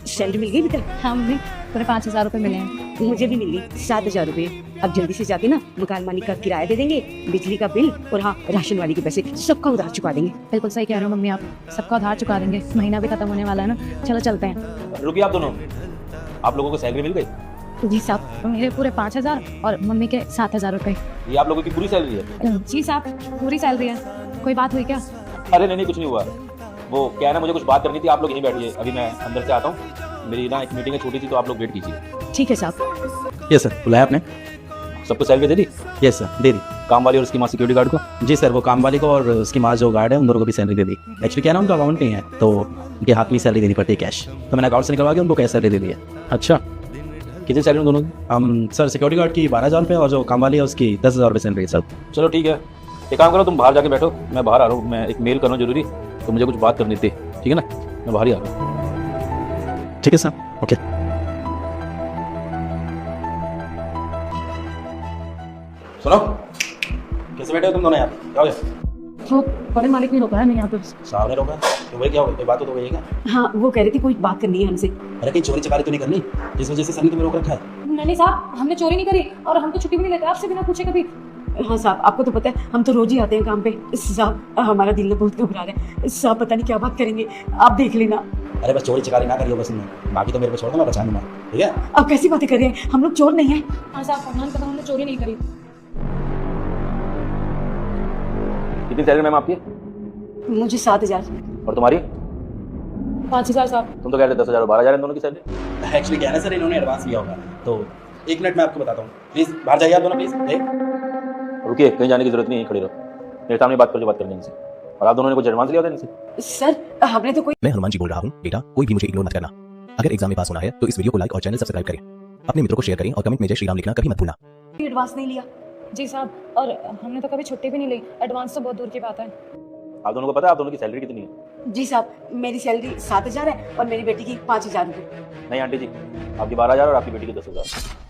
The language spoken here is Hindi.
सैलरी मिल गई बेटा? हाँ मम्मी, पूरे 5,000 रुपये मिले हैं। मुझे भी मिल गई 7,000 रुपए। अब जल्दी से जाके ना मकान मालिक का किराया दे देंगे, बिजली का बिल और हाँ राशन वाली के पैसे सबका उधार चुका देंगे। बिल्कुल सही कह रहे हो मम्मी, आप सबका उधार चुका देंगे, महीना भी खत्म होने वाला है ना। चलो चलते हैं। रुकिए आप दोनों, आप लोगों को सैलरी मिल गई? जी साहब। मेरे पूरे 5,000 और मम्मी के 7,000 रुपये। ये आप लोगों की पूरी सैलरी है? जी साहब, पूरी सैलरी है। कोई बात हुई क्या? अरे नहीं कुछ नहीं हुआ। वो क्या है ना, मुझे कुछ बात करनी थी, आप लोग यहीं बैठिए, अभी मैं अंदर से आता हूँ। मेरी ना एक मीटिंग है छोटी सी, तो आप लोग वेट कीजिए। ठीक है साहब। यस सर, बुलाया आपने? सबको सैलरी दे दी? यस सर, दे दी। काम वाली और उसकी माँ सिक्योरिटी गार्ड को? जी सर, वो काम वाली को और उसकी माँ जो गार्ड है उन दोनों को भी सैलरी दे दी। एक्चुअली क्या है ना, उनका अकाउंट नहीं है तो उनके हाथ में सैलरी देनी पड़ती है कैश, तो मैंने अकाउंट से निकलवा के उनको कैश सैलरी दे दी है। अच्छा, कितनी सैलरी उन दोनों की? हम सर सिक्योरिटी गार्ड की 12,000 रुपये और जो काम वाली है उसकी 10,000 रुपये सैलरी है सर। चलो ठीक है, एक काम करो, तुम बाहर जाके बैठो, मैं बाहर आ रहा हूँ। मैं एक मेल करना जरूरी, तो मुझे कुछ बात करनी थी, ठीक है ना? मैं बाहर ही आ रहा हूँ। ठीक है सर, ओके। सुनो, कैसे बैठे हो तुम दोनों यहाँ पे? क्या हो गया? वो बड़े मालिक ने रोका है नहीं यहाँ पे। साहब ने रोका? तो वही क्या हो गया? कोई बात हो तो वही है क्या? हाँ वो कह रही थी कोई बात करनी है हमसे। अरे कहीं चोरी चकारी तो नहीं करनी जिस वजह से सर ने तुम्हें रोक रखा है? नहीं साहब, हमने चोरी नहीं करी और हम तो छुट्टी भी नहीं लेते आपसे बिना पूछे कभी। हाँ साहब, आपको तो पता है हम तो रोज ही आते हैं काम पे। साहब हमारा दिल ना बहुत घबरा रहा है साहब, पता नहीं क्या बात करेंगे, आप देख लेना। अरे बस चोरी चकारी ना करियो बस, बाकी तो मेरे को छोड़ दो, मैं बचा लूंगा, ठीक है? आप कैसी बातें कर रहे हैं, हम लोग चोर नहीं हैं। हाँ साहब, फरमान पता, हमने चोरी नहीं करी। कितनी सैलरी मैम आपकी? मुझे 7,000। और तुम्हारी? 5,000 साहब। तुम तो कह रहे 10,000 और 12,000 इन दोनों की सैलरी। एक्चुअली क्या है ना सर, इन्होंने एडवांस लिया होगा, तो एक मिनट में आपको बताता हूँ। प्लीज़ बाहर जाइए आप दोनों, प्लीज़। रुकिए, कहीं जाने की जरूरत नहीं है, खड़े रहो, मेरे सामने बात करनी इनसे। और आप दोनों ने कुछ एडवांस लिया होता है इनसे? सर हमने तो कोई। मैं हनुमान जी बोल रहा हूँ बेटा, कोई भी मुझे इग्नोर मत करना। अगर एग्जाम में पास होना है तो इस वीडियो को लाइक और चैनल सब्सक्राइब करें, अपने मित्रों को शेयर करें और कमेंट में जय श्री राम लिखना कभी मत भूलना। एडवांस नहीं लिया। जी साहब, और हमने तो कभी छुट्टी भी नहीं ली, एडवांस तो बहुत दूर की बात है। आप दोनों को पता है आप दोनों की सैलरी कितनी है? जी साहब, मेरी सैलरी 7,000 है और मेरी बेटी की 5,000 रुपये। नहीं आंटी जी, आपकी 12,000 और आपकी बेटी की 10,000।